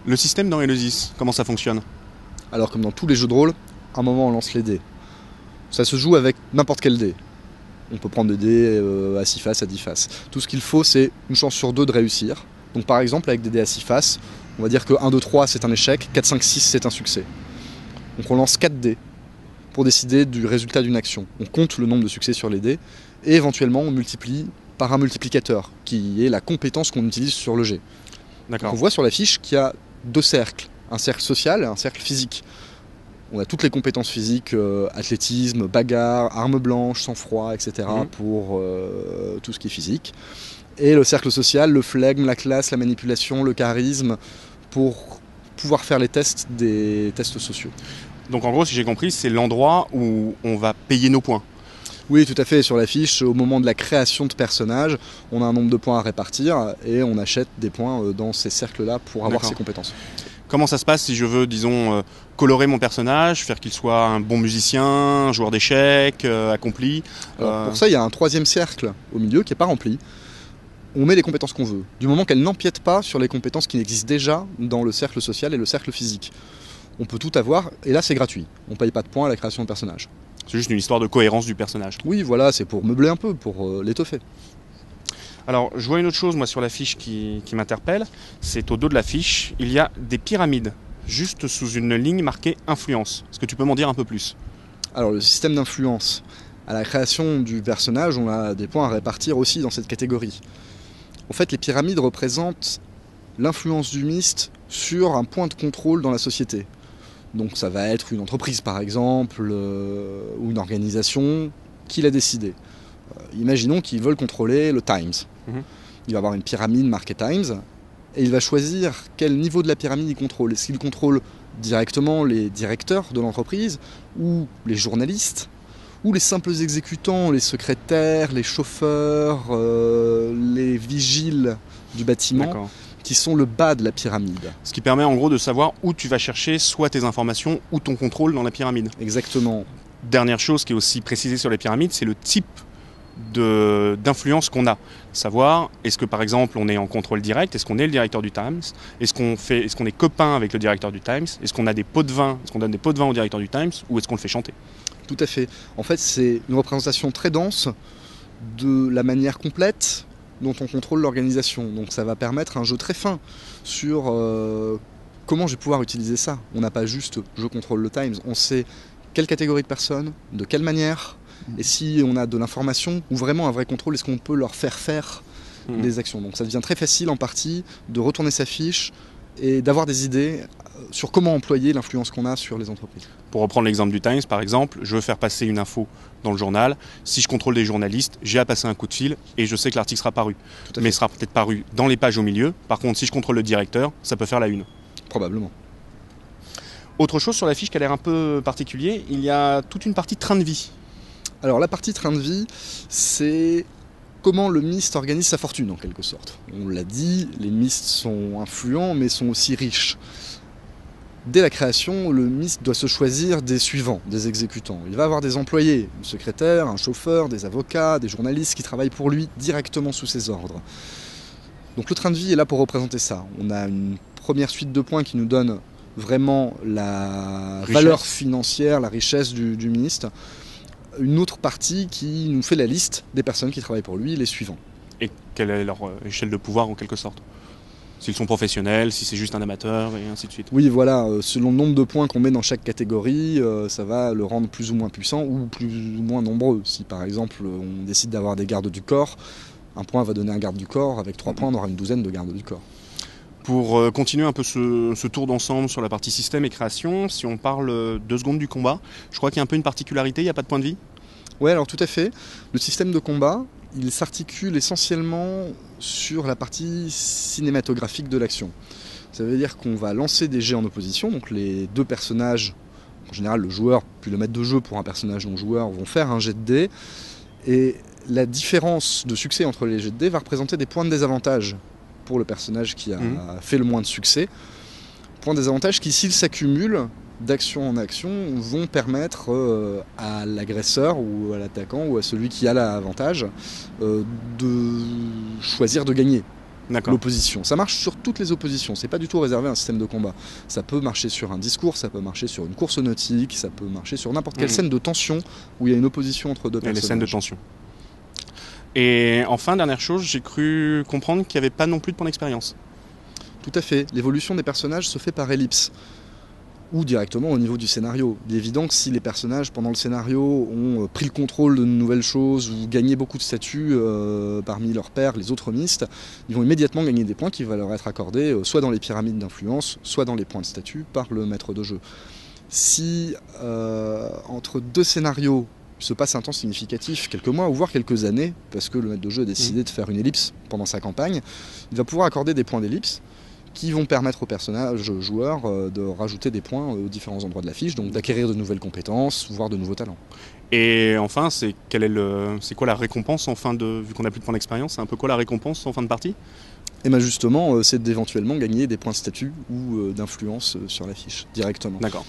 Le système dans Eleusis, comment ça fonctionne? Alors comme dans tous les jeux de rôle, à un moment on lance les dés. Ça se joue avec n'importe quel dé. On peut prendre des dés à 6 faces, à 10 faces. Tout ce qu'il faut, c'est une chance sur 2 de réussir. Donc par exemple, avec des dés à 6 faces, on va dire que 1, 2, 3 c'est un échec, 4, 5, 6 c'est un succès. Donc on lance 4 dés pour décider du résultat d'une action. On compte le nombre de succès sur les dés et éventuellement on multiplie par un multiplicateur, qui est la compétence qu'on utilise sur le jet. D'accord. On voit sur la fiche qu'il y a 2 cercles, un cercle social et un cercle physique. On a toutes les compétences physiques, athlétisme, bagarre, arme blanche, sang-froid, etc. pour tout ce qui est physique. Et le cercle social, le flegme, la classe, la manipulation, le charisme, pour pouvoir faire les tests des tests sociaux. Donc en gros, si j'ai compris, c'est l'endroit où on va payer nos points. Oui, tout à fait. Sur la fiche, au moment de la création de personnages, on a un nombre de points à répartir et on achète des points dans ces cercles-là pour avoir ces compétences. Comment ça se passe si je veux, disons, colorer mon personnage, faire qu'il soit un bon musicien, un joueur d'échecs, accompli? Alors, pour ça, il y a un 3e cercle au milieu qui n'est pas rempli. On met les compétences qu'on veut, du moment qu'elles n'empiètent pas sur les compétences qui existent déjà dans le cercle social et le cercle physique. On peut tout avoir, et là c'est gratuit. On ne paye pas de points à la création de personnage. C'est juste une histoire de cohérence du personnage. Oui, voilà, c'est pour meubler un peu, pour l'étoffer. Alors, je vois une autre chose, moi, sur la fiche qui m'interpelle. C'est au dos de la fiche, il y a des pyramides, juste sous une ligne marquée « Influence ». Est-ce que tu peux m'en dire un peu plus? Alors, le système d'influence. À la création du personnage, on a des points à répartir aussi dans cette catégorie. En fait, les pyramides représentent l'influence du myste sur un point de contrôle dans la société. Donc ça va être une entreprise par exemple, ou une organisation qui l'a décidé. Imaginons qu'ils veulent contrôler le Times. Il va avoir une pyramide marquée Times, et il va choisir quel niveau de la pyramide il contrôle. Est-ce qu'il contrôle directement les directeurs de l'entreprise, ou les journalistes, ou les simples exécutants, les secrétaires, les chauffeurs, les vigiles du bâtiment, qui sont le bas de la pyramide. Ce qui permet en gros de savoir où tu vas chercher soit tes informations ou ton contrôle dans la pyramide. Exactement. Dernière chose qui est aussi précisée sur les pyramides, c'est le type d'influence qu'on a. Savoir, est-ce que par exemple on est en contrôle direct, est-ce qu'on est le directeur du Times, est-ce qu'on est copain avec le directeur du Times, est-ce qu'on a des pots de vin, est-ce qu'on donne des pots de vin au directeur du Times, ou est-ce qu'on le fait chanter? Tout à fait. En fait, c'est une représentation très dense de la manière complète dont on contrôle l'organisation. Donc ça va permettre un jeu très fin sur comment je vais pouvoir utiliser ça. On n'a pas juste je contrôle le Times, on sait quelle catégorie de personnes, de quelle manière, et si on a de l'information ou vraiment un vrai contrôle, est-ce qu'on peut leur faire des actions. Donc ça devient très facile en partie de retourner sa fiche et d'avoir des idées sur comment employer l'influence qu'on a sur les entreprises. Pour reprendre l'exemple du Times, par exemple, je veux faire passer une info dans le journal. Si je contrôle des journalistes, j'ai à passer un coup de fil et je sais que l'article sera paru. Mais il sera peut-être paru dans les pages au milieu. Par contre, si je contrôle le directeur, ça peut faire la une. Probablement. Autre chose sur la fiche qui a l'air un peu particulier, il y a toute une partie train de vie. Alors la partie train de vie, c'est comment le myste organise sa fortune en quelque sorte. On l'a dit, les mystes sont influents mais sont aussi riches. Dès la création, le myste doit se choisir des suivants, des exécutants. Il va avoir des employés, une secrétaire, un chauffeur, des avocats, des journalistes qui travaillent pour lui directement sous ses ordres. Donc le train de vie est là pour représenter ça. On a une première suite de points qui nous donne vraiment la valeur financière, la richesse du myste. Une autre partie qui nous fait la liste des personnes qui travaillent pour lui, les suivants. Et quelle est leur échelle de pouvoir en quelque sorte? S'ils sont professionnels, si c'est juste un amateur, et ainsi de suite. Oui, voilà, selon le nombre de points qu'on met dans chaque catégorie, ça va le rendre plus ou moins puissant ou plus ou moins nombreux. Si par exemple on décide d'avoir des gardes du corps, un point va donner un garde du corps, avec 3 points on aura une douzaine de gardes du corps. Pour continuer un peu ce tour d'ensemble sur la partie système et création, si on parle 2 secondes du combat, je crois qu'il y a un peu une particularité, il n'y a pas de point de vie? Oui, alors tout à fait. Le système de combat, il s'articule essentiellement sur la partie cinématographique de l'action. Ça veut dire qu'on va lancer des jets en opposition, donc les 2 personnages, en général le joueur puis le maître de jeu pour un personnage non joueur, vont faire un jet de dés, et la différence de succès entre les jets de dés va représenter des points de désavantage pour le personnage qui a fait le moins de succès. Points de désavantage qui, s'ils s'accumulent d'action en action, vont permettre à l'agresseur ou à l'attaquant ou à celui qui a l'avantage de choisir de gagner. D'accord. l'opposition. Ça marche sur toutes les oppositions, c'est pas du tout réservé à un système de combat. Ça peut marcher sur un discours, ça peut marcher sur une course nautique, ça peut marcher sur n'importe quelle scène de tension où il y a une opposition entre deux personnages. Les scènes de tension. Et enfin, dernière chose, j'ai cru comprendre qu'il n'y avait pas non plus de points d'expérience. Tout à fait, l'évolution des personnages se fait par ellipse, ou directement au niveau du scénario. Il est évident que si les personnages, pendant le scénario, ont pris le contrôle de nouvelles choses ou gagné beaucoup de statut parmi leurs pairs, les autres mystes, ils vont immédiatement gagner des points qui vont leur être accordés soit dans les pyramides d'influence, soit dans les points de statut par le maître de jeu. Si entre deux scénarios il se passe un temps significatif, quelques mois ou voire quelques années, parce que le maître de jeu a décidé de faire une ellipse pendant sa campagne, il va pouvoir accorder des points d'ellipse qui vont permettre aux personnages joueurs de rajouter des points aux différents endroits de la fiche, donc d'acquérir de nouvelles compétences, voire de nouveaux talents. Et enfin, c'est quoi la récompense en fin de... Vu qu'on n'a plus de points d'expérience, c'est un peu quoi la récompense en fin de partie? Et bien justement, c'est d'éventuellement gagner des points de statut ou d'influence sur la fiche, directement. D'accord.